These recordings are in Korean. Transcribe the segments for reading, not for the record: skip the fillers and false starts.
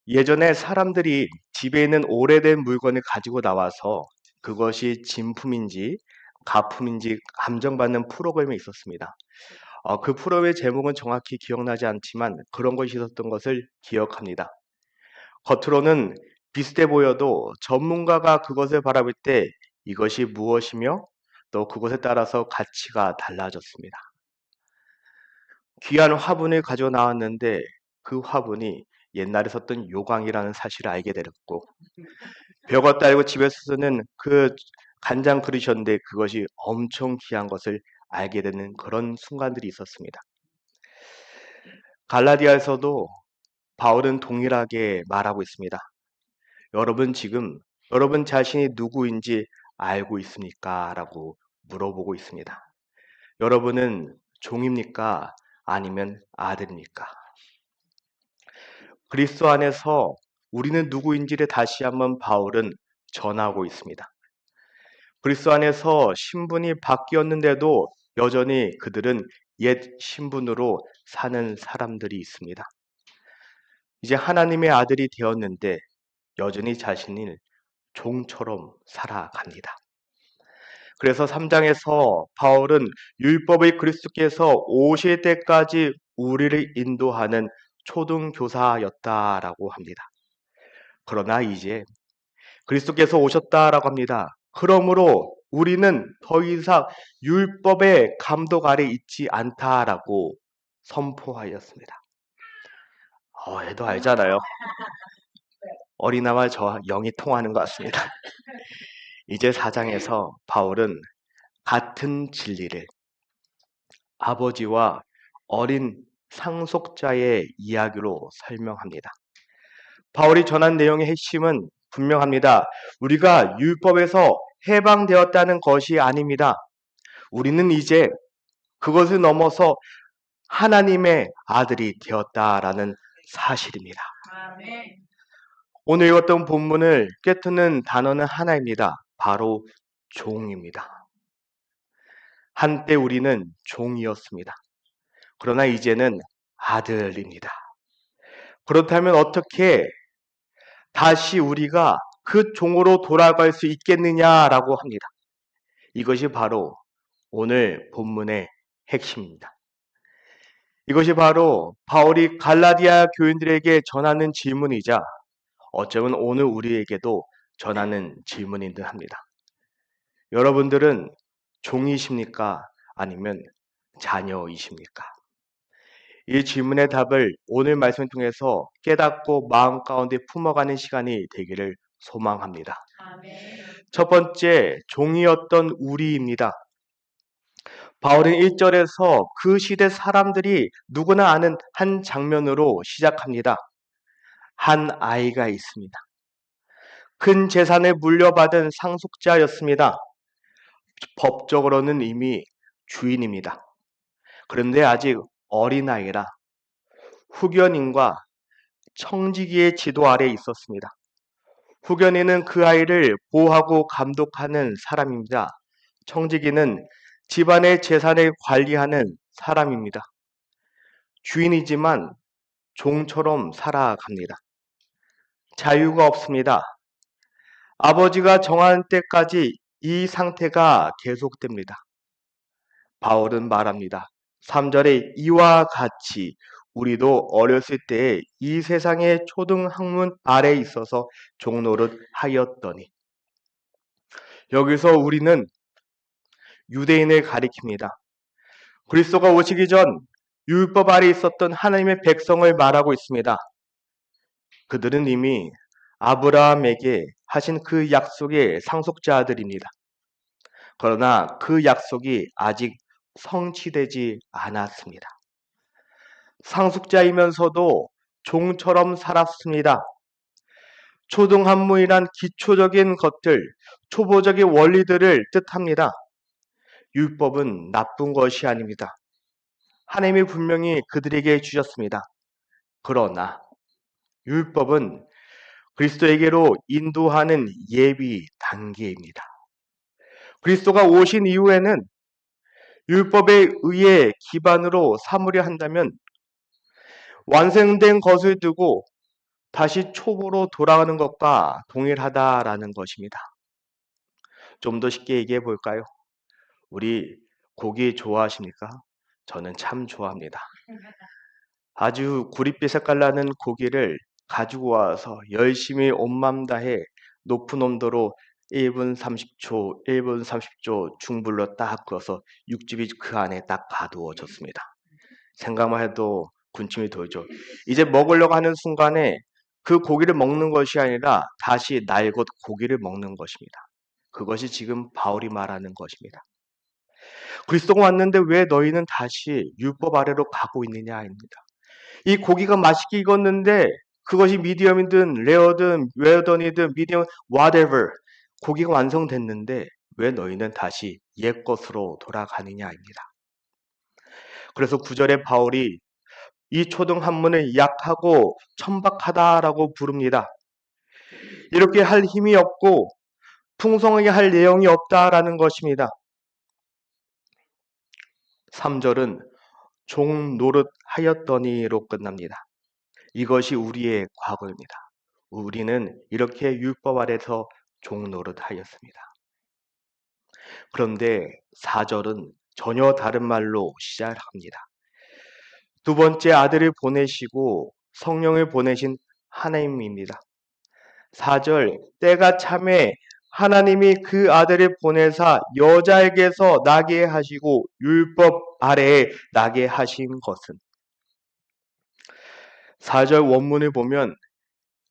예전에 사람들이 집에 있는 오래된 물건을 가지고 나와서 그것이 진품인지 가품인지 감정받는 프로그램이 있었습니다. 그 프로그램의 제목은 정확히 기억나지 않지만 그런 것이 있었던 것을 기억합니다. 겉으로는 비슷해 보여도 전문가가 그것을 바라볼 때 이것이 무엇이며 또 그것에 따라서 가치가 달라졌습니다. 귀한 화분을 가지고 나왔는데 그 화분이 옛날에 썼던 요강이라는 사실을 알게 되었고, 벽을 달고 집에서 쓰는 그 간장 그릇이었는데 그것이 엄청 귀한 것을 알게 되는 그런 순간들이 있었습니다. 갈라디아에서도 바울은 동일하게 말하고 있습니다. 여러분 지금 여러분 자신이 누구인지 알고 있습니까? 라고 물어보고 있습니다. 여러분은 종입니까? 아니면 아들입니까? 그리스도 안에서 우리는 누구인지를 다시 한번 바울은 전하고 있습니다. 그리스도 안에서 신분이 바뀌었는데도 여전히 그들은 옛 신분으로 사는 사람들이 있습니다. 이제 하나님의 아들이 되었는데 여전히 자신을 종처럼 살아갑니다. 그래서 3장에서 바울은 율법의 그리스도께서 오실 때까지 우리를 인도하는 초등교사였다라고 합니다. 그러나 이제 그리스도께서 오셨다라고 합니다. 그러므로 우리는 더 이상 율법의 감독 아래 있지 않다라고 선포하였습니다. 애도 알잖아요. 어린아와 저 영이 통하는 것 같습니다. 이제 4장에서 바울은 같은 진리를 아버지와 어린 상속자의 이야기로 설명합니다. 바울이 전한 내용의 핵심은 분명합니다. 우리가 율법에서 해방되었다는 것이 아닙니다. 우리는 이제 그것을 넘어서 하나님의 아들이 되었다라는 사실입니다. 오늘 읽었던 본문을 꿰뚫는 단어는 하나입니다. 바로 종입니다. 한때 우리는 종이었습니다. 그러나 이제는 아들입니다. 그렇다면 어떻게 다시 우리가 그 종으로 돌아갈 수 있겠느냐라고 합니다. 이것이 바로 오늘 본문의 핵심입니다. 이것이 바로 바울이 갈라디아 교인들에게 전하는 질문이자 어쩌면 오늘 우리에게도 전하는 질문인 듯 합니다. 여러분들은 종이십니까? 아니면 자녀이십니까? 이 질문의 답을 오늘 말씀을 통해서 깨닫고 마음 가운데 품어가는 시간이 되기를 소망합니다. 첫 번째, 종이었던 우리입니다. 바울은 1절에서 그 시대 사람들이 누구나 아는 한 장면으로 시작합니다. 한 아이가 있습니다. 큰 재산을 물려받은 상속자였습니다. 법적으로는 이미 주인입니다. 그런데 아직 어린아이라 후견인과 청지기의 지도 아래에 있었습니다. 후견인은 그 아이를 보호하고 감독하는 사람입니다. 청지기는 집안의 재산을 관리하는 사람입니다. 주인이지만 종처럼 살아갑니다. 자유가 없습니다. 아버지가 정한 때까지 이 상태가 계속됩니다. 바울은 말합니다. 3절에 이와 같이 우리도 어렸을 때에 이 세상의 초등학문 아래에 있어서 종노릇 하였더니, 여기서 우리는 유대인을 가리킵니다. 그리스도가 오시기 전 율법 아래 있었던 하나님의 백성을 말하고 있습니다. 그들은 이미 아브라함에게 하신 그 약속의 상속자들입니다. 그러나 그 약속이 아직 성취되지 않았습니다. 상속자이면서도 종처럼 살았습니다. 초등한문이란 기초적인 것들, 초보적인 원리들을 뜻합니다. 율법은 나쁜 것이 아닙니다. 하나님이 분명히 그들에게 주셨습니다. 그러나 율법은 그리스도에게로 인도하는 예비 단계입니다. 그리스도가 오신 이후에는 율법에 의해 기반으로 삼으려 한다면 완성된 것을 두고 다시 초보로 돌아가는 것과 동일하다라는 것입니다. 좀 더 쉽게 얘기해 볼까요? 우리 고기 좋아하십니까? 저는 참 좋아합니다. 아주 구릿빛 색깔 나는 고기를 가지고 와서 열심히 온맘 다해 높은 온도로 1분 30초, 1분 30초 중불로 딱 구워서 육즙이 그 안에 딱 가두어졌습니다. 생각만 해도 군침이 돌죠. 이제 먹으려고 하는 순간에 그 고기를 먹는 것이 아니라 다시 날 곧 고기를 먹는 것입니다. 그것이 지금 바울이 말하는 것입니다. 그리스도가 왔는데 왜 너희는 다시 율법 아래로 가고 있느냐입니다. 이 고기가 맛있게 익었는데 그것이 미디엄이든 레어든 웨어던이든 미디엄 whatever 고기가 완성됐는데 왜 너희는 다시 옛 것으로 돌아가느냐입니다. 그래서 9절에 바울이 이 초등 한문을 약하고 천박하다라고 부릅니다. 이렇게 할 힘이 없고 풍성하게 할 내용이 없다라는 것입니다. 3절은 종 노릇 하였더니로 끝납니다. 이것이 우리의 과거입니다. 우리는 이렇게 율법 아래서 종 노릇 하였습니다. 그런데 4절은 전혀 다른 말로 시작합니다. 두 번째 아들을 보내시고 성령을 보내신 하나님입니다. 4절 때가 참에 하나님이 그 아들을 보내사 여자에게서 나게 하시고 율법 아래에 나게 하신 것은 4절 원문을 보면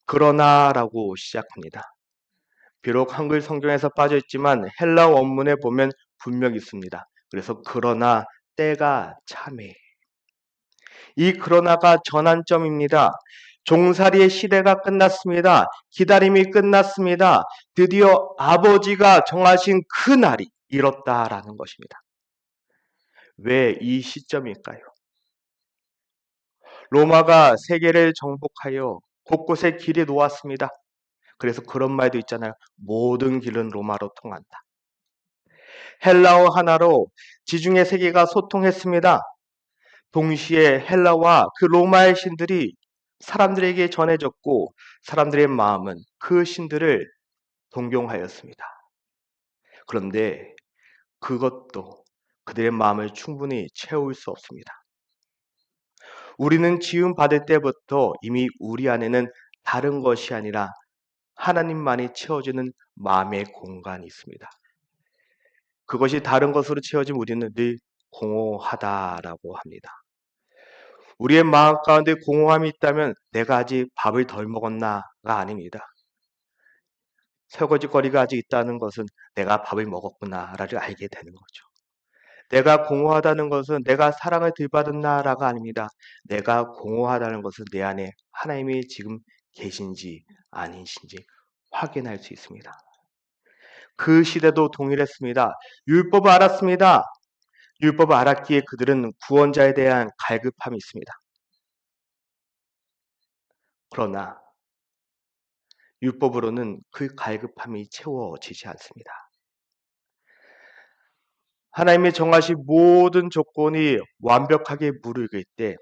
그러나라고 시작합니다. 비록 한글 성경에서 빠져있지만 헬라 원문에 보면 분명히 있습니다. 그래서 그러나 때가 참에 이 그러나가 전환점입니다. 종살이의 시대가 끝났습니다. 기다림이 끝났습니다. 드디어 아버지가 정하신 그 날이 이뤘다라는 것입니다. 왜 이 시점일까요? 로마가 세계를 정복하여 곳곳에 길이 놓았습니다. 그래서 그런 말도 있잖아요. 모든 길은 로마로 통한다. 헬라어 하나로 지중해 세계가 소통했습니다. 동시에 헬라와 그 로마의 신들이 사람들에게 전해졌고 사람들의 마음은 그 신들을 동경하였습니다. 그런데 그것도 그들의 마음을 충분히 채울 수 없습니다. 우리는 지음 받을 때부터 이미 우리 안에는 다른 것이 아니라 하나님만이 채워주는 마음의 공간이 있습니다. 그것이 다른 것으로 채워진 우리는 늘 공허하다라고 합니다. 우리의 마음 가운데 공허함이 있다면 내가 아직 밥을 덜 먹었나가 아닙니다. 설거지거리가 아직 있다는 것은 내가 밥을 먹었구나를 알게 되는 거죠. 내가 공허하다는 것은 내가 사랑을 덜 받았나라가 아닙니다. 내가 공허하다는 것은 내 안에 하나님이 지금 계신지 아니신지 확인할 수 있습니다. 그 시대도 동일했습니다. 율법을 알았습니다. 율법을 알았기에 그들은 구원자에 대한 갈급함이 있습니다. 그러나 율법으로는 그 갈급함이 채워지지 않습니다. 하나님의 정하신 모든 조건이 완벽하게 무르익을 때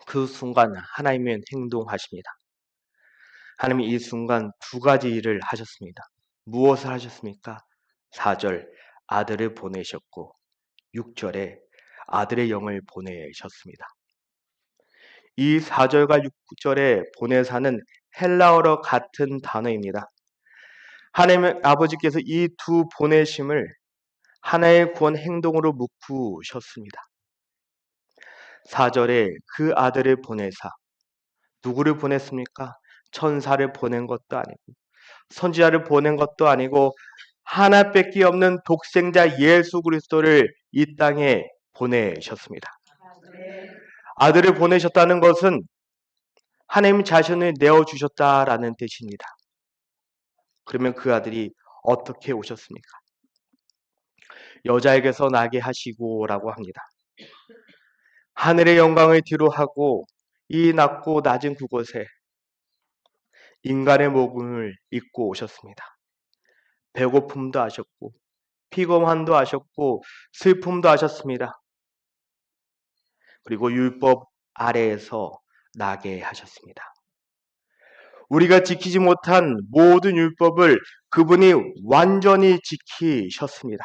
그 순간 하나님은 행동하십니다. 하나님이 이 순간 두 가지 일을 하셨습니다. 무엇을 하셨습니까? 4절 아들을 보내셨고 6절에 아들의 영을 보내셨습니다. 이 4절과 6절에 보내사는 헬라어로 같은 단어입니다. 하나님의 아버지께서 이 두 보내심을 하나의 구원 행동으로 묶으셨습니다. 4절에 그 아들을 보내사 누구를 보냈습니까? 천사를 보낸 것도 아니고 선지자를 보낸 것도 아니고 하나밖에 없는 독생자 예수 그리스도를 이 땅에 보내셨습니다. 아들을 보내셨다는 것은 하나님 자신을 내어주셨다라는 뜻입니다. 그러면 그 아들이 어떻게 오셨습니까? 여자에게서 나게 하시고라고 합니다. 하늘의 영광을 뒤로하고 이 낮고 낮은 그곳에 인간의 모금을 입고 오셨습니다. 배고픔도 하셨고 피곤함도 하셨고 슬픔도 하셨습니다. 그리고 율법 아래에서 나게 하셨습니다. 우리가 지키지 못한 모든 율법을 그분이 완전히 지키셨습니다.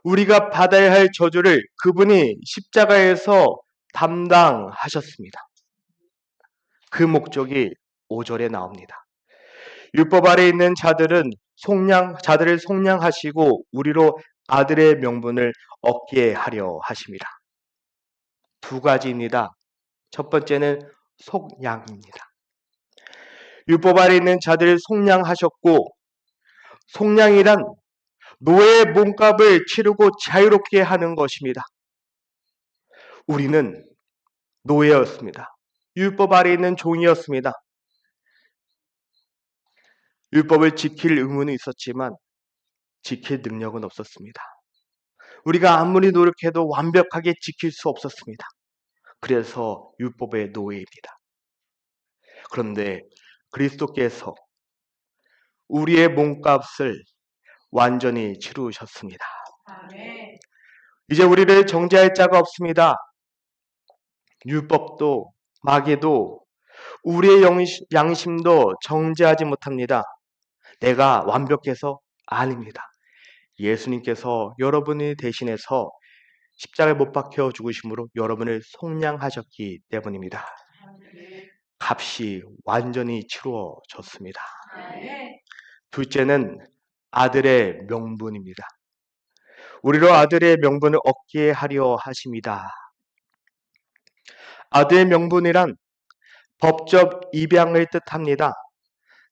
우리가 받아야 할 저주를 그분이 십자가에서 담당하셨습니다. 그 목적이 5절에 나옵니다. 율법 아래 있는 자들을 속량하시고 우리로 아들의 명분을 얻게 하려 하십니다. 두 가지입니다. 첫 번째는 속량입니다. 율법 아래 있는 자들을 속량하셨고, 속량이란 노예의 몸값을 치르고 자유롭게 하는 것입니다. 우리는 노예였습니다. 율법 아래 있는 종이었습니다. 율법을 지킬 의무는 있었지만 지킬 능력은 없었습니다. 우리가 아무리 노력해도 완벽하게 지킬 수 없었습니다. 그래서 율법의 노예입니다. 그런데 그리스도께서 우리의 몸값을 완전히 치르셨습니다. 이제 우리를 정죄할 자가 없습니다. 율법도 마귀도 우리의 양심도 정죄하지 못합니다. 내가 완벽해서 아닙니다. 예수님께서 여러분이 대신해서 십자가에 못 박혀 죽으심으로 여러분을 속량하셨기 때문입니다. 값이 완전히 치루어졌습니다. 둘째는 아들의 명분입니다. 우리로 아들의 명분을 얻게 하려 하십니다. 아들의 명분이란 법적 입양을 뜻합니다.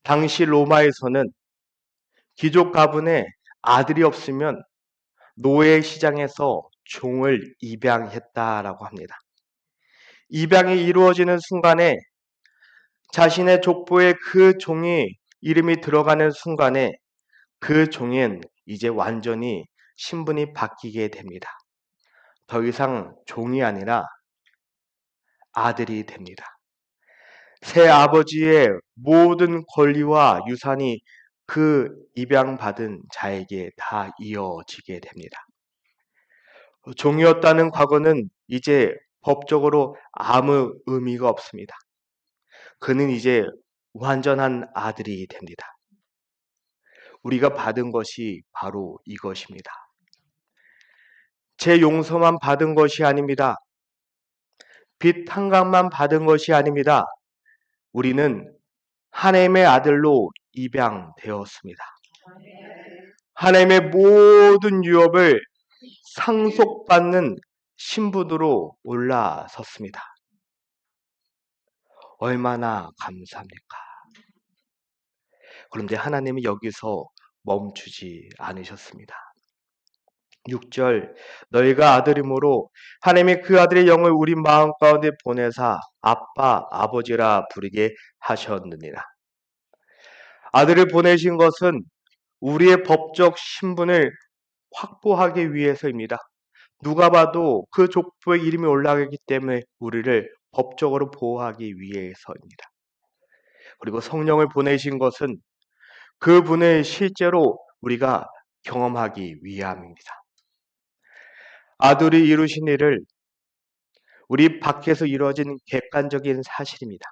당시 로마에서는 귀족 가문에 아들이 없으면 노예 시장에서 종을 입양했다라고 합니다. 입양이 이루어지는 순간에 자신의 족보에 그 종이 이름이 들어가는 순간에 그 종은 이제 완전히 신분이 바뀌게 됩니다. 더 이상 종이 아니라 아들이 됩니다. 새 아버지의 모든 권리와 유산이 그 입양받은 자에게 다 이어지게 됩니다. 종이었다는 과거는 이제 법적으로 아무 의미가 없습니다. 그는 이제 완전한 아들이 됩니다. 우리가 받은 것이 바로 이것입니다. 제 용서만 받은 것이 아닙니다. 빚 한강만 받은 것이 아닙니다. 우리는 하나님의 아들로 입양되었습니다. 하나님의 모든 유업을 상속받는 신분으로 올라섰습니다. 얼마나 감사합니까? 그런데 하나님은 여기서 멈추지 않으셨습니다. 6절 너희가 아들이므로 하나님이 그 아들의 영을 우리 마음 가운데 보내사 아빠 아버지라 부르게 하셨느니라. 아들을 보내신 것은 우리의 법적 신분을 확보하기 위해서입니다. 누가 봐도 그 족보에 이름이 올라가기 때문에 우리를 법적으로 보호하기 위해서입니다. 그리고 성령을 보내신 것은 그분을 실제로 우리가 경험하기 위함입니다. 아들이 이루신 일을 우리 밖에서 이루어진 객관적인 사실입니다.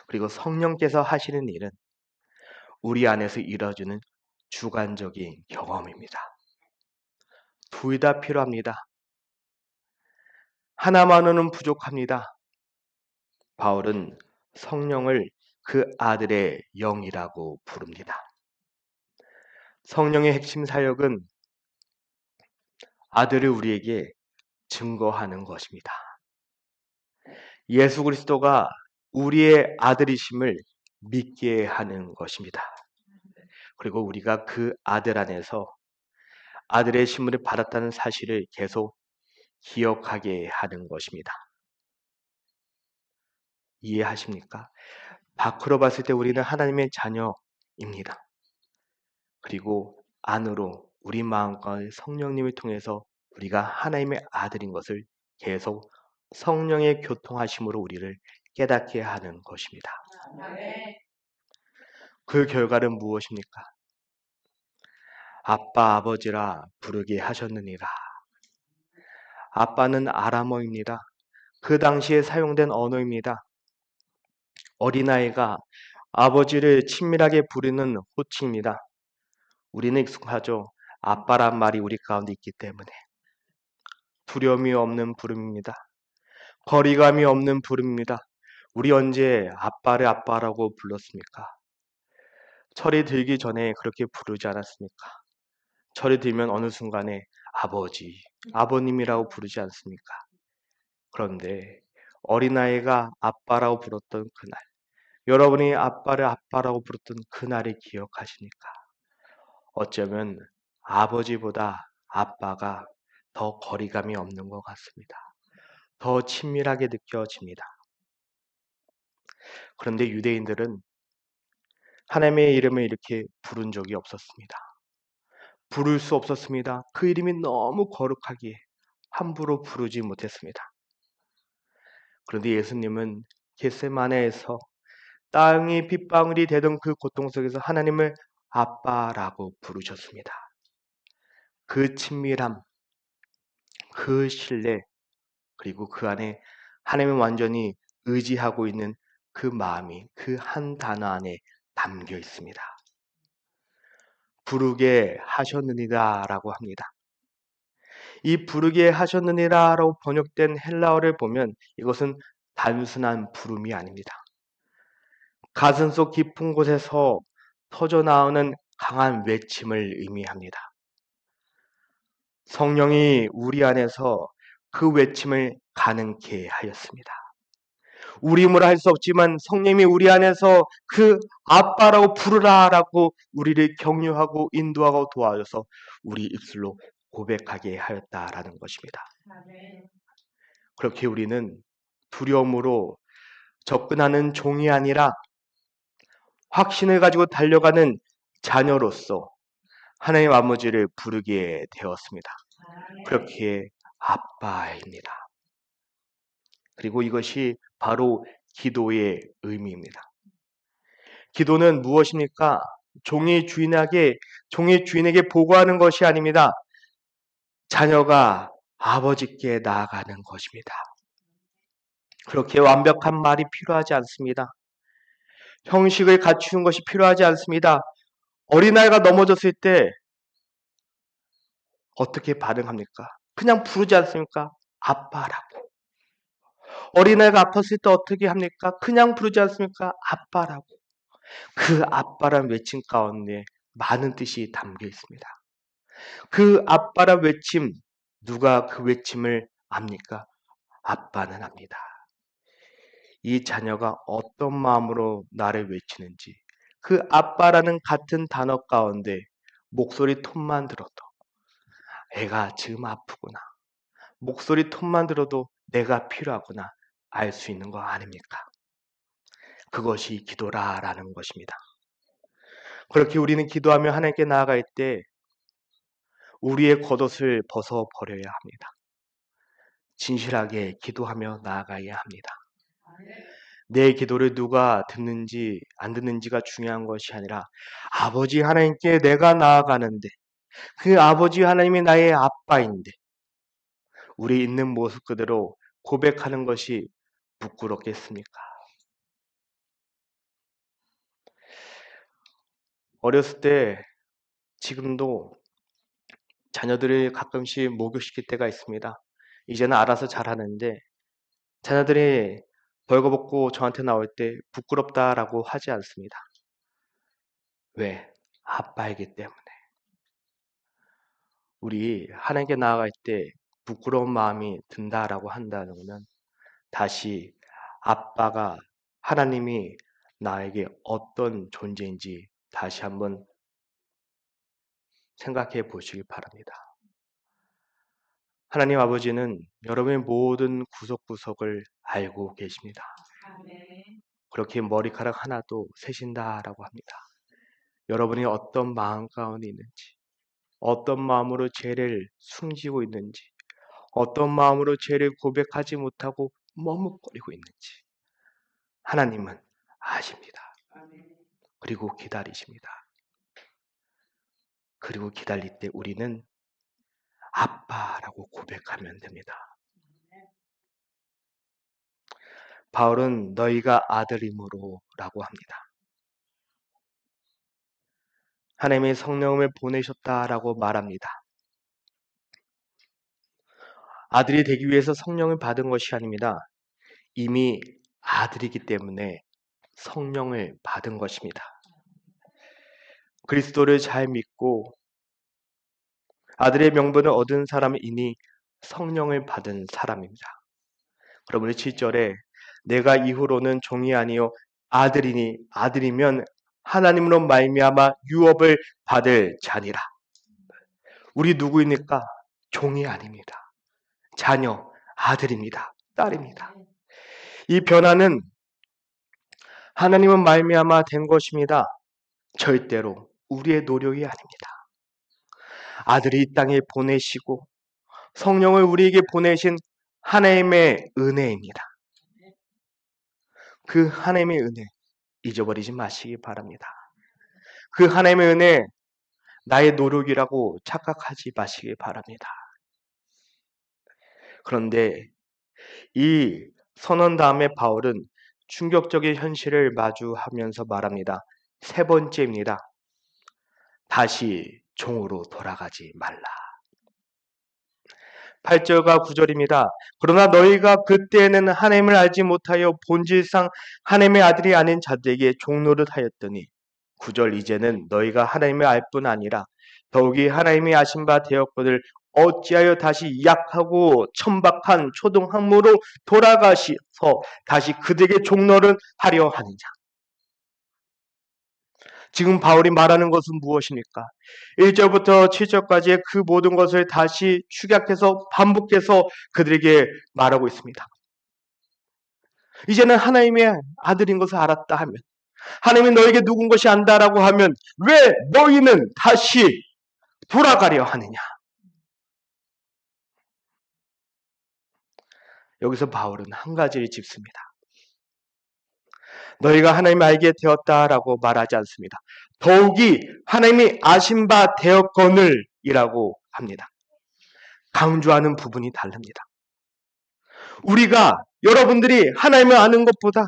그리고 성령께서 하시는 일은 우리 안에서 이루어지는 주관적인 경험입니다. 둘 다 필요합니다. 하나만으로는 부족합니다. 바울은 성령을 그 아들의 영이라고 부릅니다. 성령의 핵심 사역은 아들을 우리에게 증거하는 것입니다. 예수 그리스도가 우리의 아들이심을 믿게 하는 것입니다. 그리고 우리가 그 아들 안에서 아들의 신분을 받았다는 사실을 계속 기억하게 하는 것입니다. 이해하십니까? 밖으로 봤을 때 우리는 하나님의 자녀입니다. 그리고 안으로 우리 마음과 성령님을 통해서 우리가 하나님의 아들인 것을 계속 성령의 교통하심으로 우리를 깨닫게 하는 것입니다. 그 결과는 무엇입니까? 아빠 아버지라 부르게 하셨느니라. 아빠는 아람어입니다. 그 당시에 사용된 언어입니다. 어린아이가 아버지를 친밀하게 부르는 호칭입니다. 우리는 익숙하죠. 아빠란 말이 우리 가운데 있기 때문에. 두려움이 없는 부름입니다. 거리감이 없는 부름입니다. 우리 언제 아빠를 아빠라고 불렀습니까? 철이 들기 전에 그렇게 부르지 않았습니까? 철이 들면 어느 순간에 아버지, 아버님이라고 부르지 않습니까? 그런데 어린아이가 아빠라고 불렀던 그날, 여러분이 아빠를 아빠라고 부르던 그날을 기억하십니까? 어쩌면 아버지보다 아빠가 더 거리감이 없는 것 같습니다. 더 친밀하게 느껴집니다. 그런데 유대인들은 하나님의 이름을 이렇게 부른 적이 없었습니다. 부를 수 없었습니다. 그 이름이 너무 거룩하기에 함부로 부르지 못했습니다. 그런데 예수님은 겟세마네에서 땅이 핏방울이 되던 그 고통 속에서 하나님을 아빠라고 부르셨습니다. 그 친밀함, 그 신뢰, 그리고 그 안에 하나님을 완전히 의지하고 있는 그 마음이 그 한 단어 안에 담겨 있습니다. 부르게 하셨느니라 라고 합니다. 이 부르게 하셨느니라 라고 번역된 헬라어를 보면 이것은 단순한 부름이 아닙니다. 가슴속 깊은 곳에서 터져나오는 강한 외침을 의미합니다. 성령이 우리 안에서 그 외침을 가능케 하였습니다. 우리 힘으로 할 수 없지만 성령이 우리 안에서 그 아빠라고 부르라라고 우리를 격려하고 인도하고 도와줘서 우리 입술로 고백하게 하였다라는 것입니다. 그렇게 우리는 두려움으로 접근하는 종이 아니라 확신을 가지고 달려가는 자녀로서 하나님 아버지를 부르게 되었습니다. 그렇게 아빠입니다. 그리고 이것이 바로 기도의 의미입니다. 기도는 무엇입니까? 종이 주인에게 보고하는 것이 아닙니다. 자녀가 아버지께 나아가는 것입니다. 그렇게 완벽한 말이 필요하지 않습니다. 형식을 갖추는 것이 필요하지 않습니다. 어린아이가 넘어졌을 때 어떻게 반응합니까? 그냥 부르지 않습니까? 아빠라고. 어린아이가 아팠을 때 어떻게 합니까? 그냥 부르지 않습니까? 아빠라고. 그 아빠란 외침 가운데 많은 뜻이 담겨 있습니다. 그 아빠란 외침, 누가 그 외침을 압니까? 아빠는 압니다. 이 자녀가 어떤 마음으로 나를 외치는지, 그 아빠라는 같은 단어 가운데 목소리 톤만 들어도 애가 지금 아프구나. 목소리 톤만 들어도 내가 필요하구나 알 수 있는 거 아닙니까? 그것이 기도라라는 것입니다. 그렇게 우리는 기도하며 하나님께 나아갈 때 우리의 겉옷을 벗어버려야 합니다. 진실하게 기도하며 나아가야 합니다. 내 기도를 누가 듣는지 안 듣는지가 중요한 것이 아니라 아버지 하나님께 내가 나아가는데 그 아버지 하나님이 나의 아빠인데 우리 있는 모습 그대로 고백하는 것이 부끄럽겠습니까? 어렸을 때 지금도 자녀들을 가끔씩 목욕시킬 때가 있습니다. 이제는 알아서 잘하는데 자녀들이 벌거벗고 저한테 나올 때 부끄럽다라고 하지 않습니다. 왜? 아빠이기 때문에. 우리 하나님께 나아갈 때 부끄러운 마음이 든다라고 한다는 것은 다시 아빠가 하나님이 나에게 어떤 존재인지 다시 한번 생각해 보시기 바랍니다. 하나님 아버지는 여러분의 모든 구석구석을 알고 계십니다. 그렇게 머리카락 하나도 세신다라고 합니다. 여러분이 어떤 마음 가운데 있는지, 어떤 마음으로 죄를 숨기고 있는지, 어떤 마음으로 죄를 고백하지 못하고 머뭇거리고 있는지 하나님은 아십니다. 그리고 기다리십니다. 그리고 기다릴 때 우리는 아빠라고 고백하면 됩니다. 바울은 너희가 아들이므로 라고 합니다. 하나님이 성령을 보내셨다라고 말합니다. 아들이 되기 위해서 성령을 받은 것이 아닙니다. 이미 아들이기 때문에 성령을 받은 것입니다. 그리스도를 잘 믿고 아들의 명분을 얻은 사람은 이미 성령을 받은 사람입니다. 그러므로 7절에 내가 이후로는 종이 아니요 아들이니 아들이면 하나님으로 말미암아 유업을 받을 자니라. 우리 누구입니까? 종이 아닙니다. 자녀, 아들입니다. 딸입니다. 이 변화는 하나님은 말미암아 된 것입니다. 절대로 우리의 노력이 아닙니다. 아들이 이 땅에 보내시고 성령을 우리에게 보내신 하나님의 은혜입니다. 그 하나님의 은혜 잊어버리지 마시기 바랍니다. 그 하나님의 은혜 나의 노력이라고 착각하지 마시기 바랍니다. 그런데 이 선언 다음에 바울은 충격적인 현실을 마주하면서 말합니다. 세 번째입니다. 다시 종으로 돌아가지 말라. 8절과 9절입니다. 그러나 너희가 그때는 하나님을 알지 못하여 본질상 하나님의 아들이 아닌 자들에게 종노릇 하였더니 9절 이제는 너희가 하나님을 알 뿐 아니라 더욱이 하나님이 아신 바 되었거늘 어찌하여 다시 약하고 천박한 초동학무로 돌아가셔서 다시 그들에게 종노릇 하려 하느냐. 지금 바울이 말하는 것은 무엇입니까? 1절부터 7절까지의 그 모든 것을 다시 축약해서 반복해서 그들에게 말하고 있습니다. 이제는 하나님의 아들인 것을 알았다 하면, 하나님이 너에게 누군 것이 안다라고 하면 왜 너희는 다시 돌아가려 하느냐? 여기서 바울은 한 가지를 짚습니다. 너희가 하나님을 알게 되었다라고 말하지 않습니다. 더욱이 하나님이 아신 바 되었거늘 이라고 합니다. 강조하는 부분이 다릅니다. 우리가 여러분들이 하나님을 아는 것보다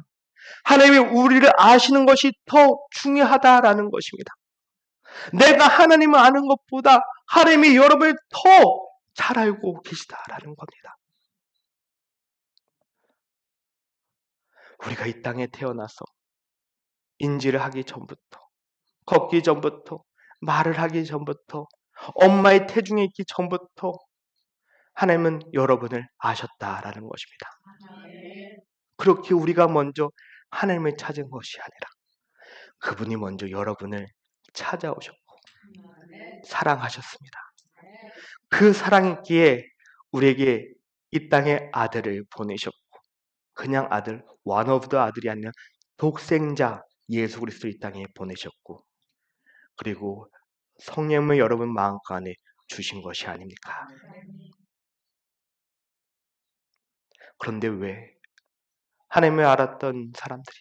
하나님이 우리를 아시는 것이 더 중요하다라는 것입니다. 내가 하나님을 아는 것보다 하나님이 여러분을 더 잘 알고 계시다라는 겁니다. 우리가 이 땅에 태어나서 인지를 하기 전부터, 걷기 전부터, 말을 하기 전부터, 엄마의 태중에 있기 전부터 하나님은 여러분을 아셨다라는 것입니다. 그렇게 우리가 먼저 하나님을 찾은 것이 아니라 그분이 먼저 여러분을 찾아오셨고 사랑하셨습니다. 그 사랑있기에 우리에게 이 땅에 아들을 보내셨고 그냥 아들, one of the 아들이 아니라 독생자 예수 그리스도 이 땅에 보내셨고 그리고 성령을 여러분 마음간에 주신 것이 아닙니까? 그런데 왜 하나님을 알았던 사람들이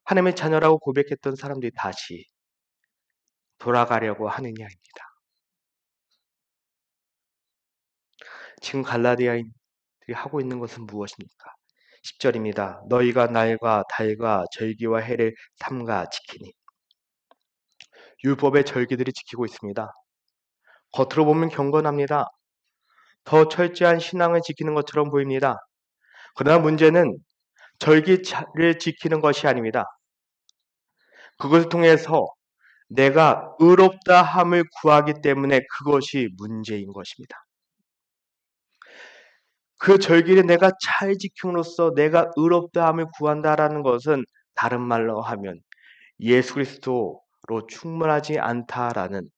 하나님의 자녀라고 고백했던 사람들이 다시 돌아가려고 하느냐입니다. 지금 갈라디아인들이 하고 있는 것은 무엇입니까? 10절입니다. 너희가 날과 달과 절기와 해를 삼가 지키니 율법의 절기들이 지키고 있습니다. 겉으로 보면 경건합니다. 더 철저한 신앙을 지키는 것처럼 보입니다. 그러나 문제는 절기를 지키는 것이 아닙니다. 그것을 통해서 내가 의롭다 함을 구하기 때문에 그것이 문제인 것입니다. 그 절기를 내가 잘 지킴으로써 내가 의롭다 함을 구한다라는 것은 다른 말로 하면 예수 그리스도로 충분하지 않다라는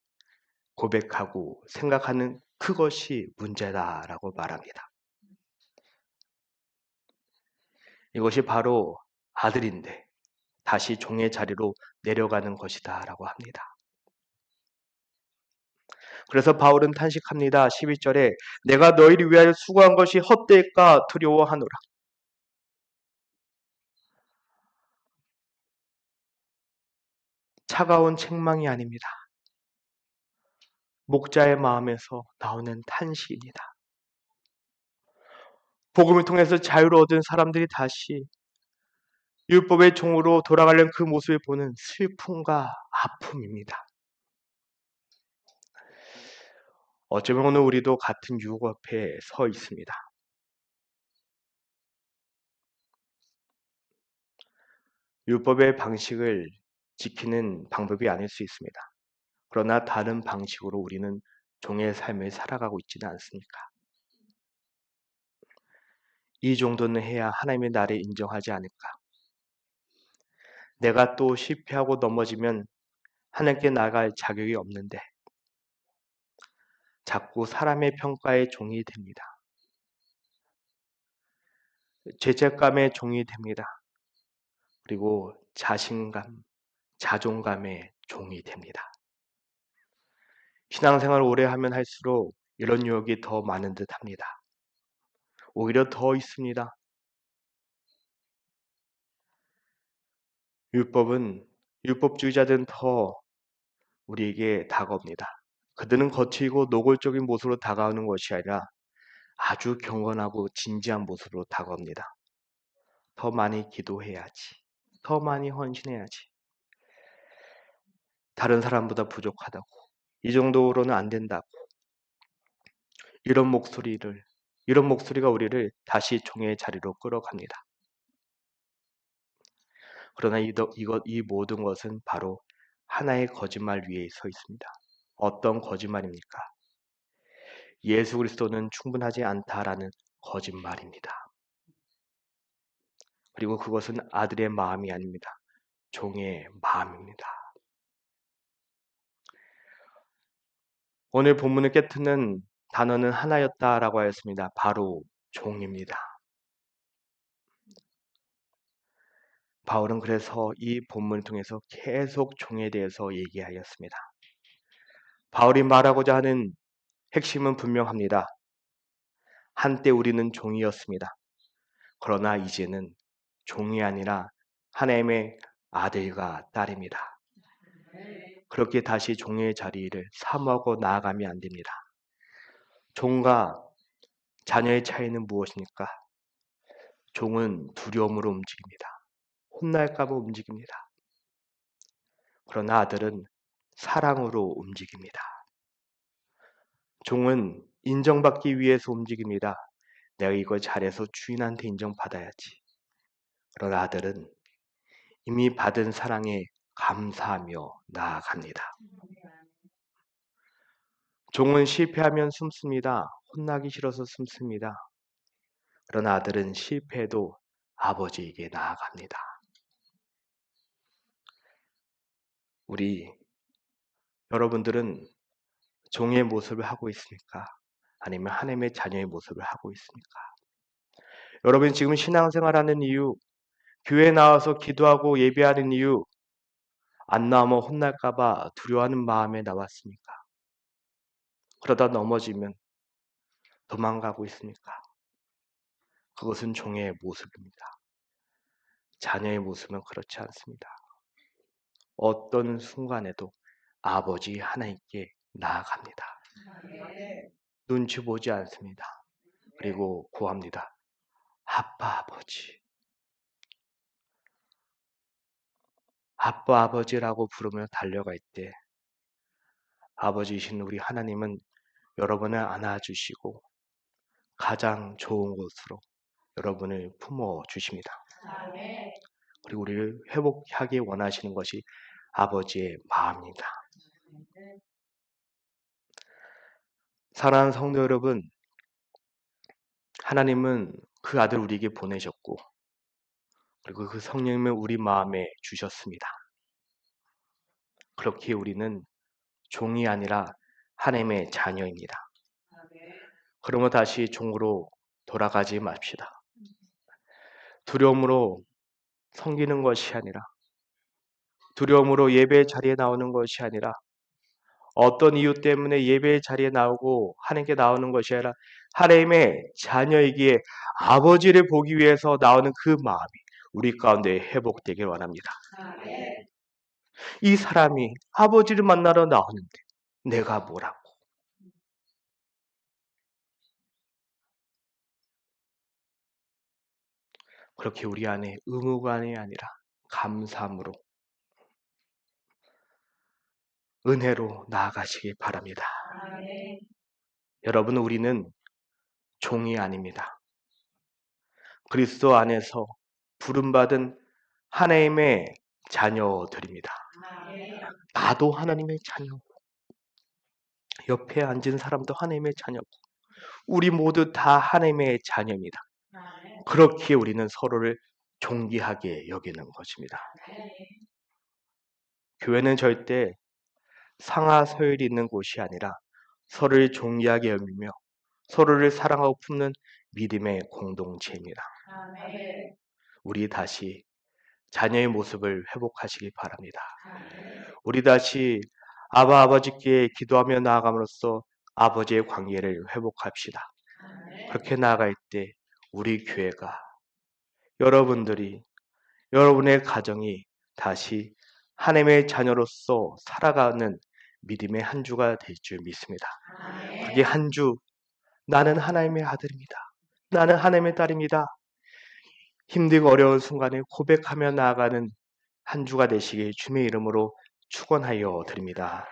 고백하고 생각하는 그것이 문제다라고 말합니다. 이것이 바로 아들인데 다시 종의 자리로 내려가는 것이다라고 합니다. 그래서 바울은 탄식합니다. 11절에 내가 너희를 위하여 수고한 것이 헛될까 두려워하노라. 차가운 책망이 아닙니다. 목자의 마음에서 나오는 탄식입니다. 복음을 통해서 자유를 얻은 사람들이 다시 율법의 종으로 돌아가려는 그 모습을 보는 슬픔과 아픔입니다. 어쩌면 오늘 우리도 같은 유혹 앞에 서 있습니다. 율법의 방식을 지키는 방법이 아닐 수 있습니다. 그러나 다른 방식으로 우리는 종의 삶을 살아가고 있지는 않습니까? 이 정도는 해야 하나님의 나를 인정하지 않을까? 내가 또 실패하고 넘어지면 하나님께 나갈 자격이 없는데 자꾸 사람의 평가의 종이 됩니다. 죄책감의 종이 됩니다. 그리고 자신감, 자존감의 종이 됩니다. 신앙생활을 오래 하면 할수록 이런 유혹이 더 많은 듯 합니다. 오히려 더 있습니다. 율법주의자들은 더 우리에게 다가옵니다. 그들은 거칠고 노골적인 모습으로 다가오는 것이 아니라 아주 경건하고 진지한 모습으로 다가옵니다. 더 많이 기도해야지. 더 많이 헌신해야지. 다른 사람보다 부족하다고. 이 정도로는 안 된다고. 이런 목소리가 우리를 다시 종의 자리로 끌어갑니다. 그러나 이 모든 것은 바로 하나의 거짓말 위에 서 있습니다. 어떤 거짓말입니까? 예수 그리스도는 충분하지 않다라는 거짓말입니다. 그리고 그것은 아들의 마음이 아닙니다. 종의 마음입니다. 오늘 본문을 깨트는 단어는 하나였다라고 하였습니다. 바로 종입니다. 바울은 그래서 이 본문을 통해서 계속 종에 대해서 얘기하였습니다. 바울이 말하고자 하는 핵심은 분명합니다. 한때 우리는 종이었습니다. 그러나 이제는 종이 아니라 하나님의 아들과 딸입니다. 그렇게 다시 종의 자리를 사모하고 나아가면 안 됩니다. 종과 자녀의 차이는 무엇입니까? 종은 두려움으로 움직입니다. 혼날까 봐 움직입니다. 그러나 아들은 사랑으로 움직입니다. 종은 인정받기 위해서 움직입니다. 내가 이걸 잘해서 주인한테 인정받아야지. 그러나 아들은 이미 받은 사랑에 감사하며 나아갑니다. 종은 실패하면 숨습니다. 혼나기 싫어서 숨습니다. 그러나 아들은 실패해도 아버지에게 나아갑니다. 여러분들은 종의 모습을 하고 있습니까? 아니면 하나님의 자녀의 모습을 하고 있습니까? 여러분 지금 신앙생활하는 이유, 교회에 나와서 기도하고 예배하는 이유, 안 나오면 혼날까봐 두려워하는 마음에 나왔습니까? 그러다 넘어지면 도망가고 있습니까? 그것은 종의 모습입니다. 자녀의 모습은 그렇지 않습니다. 어떤 순간에도 아버지 하나님께 나아갑니다. 눈치 보지 않습니다. 그리고 구합니다. 아빠 아버지. 아빠 아버지라고 부르며 달려갈 때 아버지이신 우리 하나님은 여러분을 안아주시고 가장 좋은 곳으로 여러분을 품어 주십니다. 그리고 우리를 회복하기 원하시는 것이 아버지의 마음입니다. 사랑하는 성도 여러분, 하나님은 그 아들 우리에게 보내셨고 그리고 그 성령님을 우리 마음에 주셨습니다. 그렇게 우리는 종이 아니라 하나님의 자녀입니다. 그러면 다시 종으로 돌아가지 맙시다. 두려움으로 섬기는 것이 아니라 두려움으로 예배 자리에 나오는 것이 아니라 어떤 이유 때문에 예배 자리에 나오고 하나님께 나오는 것이 아니라 하나님의 자녀이기에 아버지를 보기 위해서 나오는 그 마음이 우리 가운데 회복되길 원합니다. 이 사람이 아버지를 만나러 나오는데 내가 뭐라고? 그렇게 우리 안에 의무감이 아니라 감사함으로, 은혜로 나아가시기 바랍니다. 여러분, 우리는 종이 아닙니다. 그리스도 안에서 부름받은 하나님의 자녀들입니다. 나도 하나님의 자녀, 옆에 앉은 사람도 하나님의 자녀고, 우리 모두 다 하나님의 자녀입니다. 그렇게 우리는 서로를 존귀하게 여기는 것입니다. 교회는 절대 상하서열이 있는 곳이 아니라 서로를 존귀하게 여기며 서로를 사랑하고 품는 믿음의 공동체입니다. 우리 다시 자녀의 모습을 회복하시기 바랍니다. 우리 다시 아버지께 기도하며 나아감으로써 아버지의 관계를 회복합시다. 그렇게 나아갈 때 우리 교회가, 여러분들이, 여러분의 가정이 다시 하나님의 자녀로서 살아가는 믿음의 한 주가 될 줄 믿습니다. 그게 한 주, 나는 하나님의 아들입니다. 나는 하나님의 딸입니다. 힘들고 어려운 순간에 고백하며 나아가는 한 주가 되시길 주님의 이름으로 축원하여 드립니다.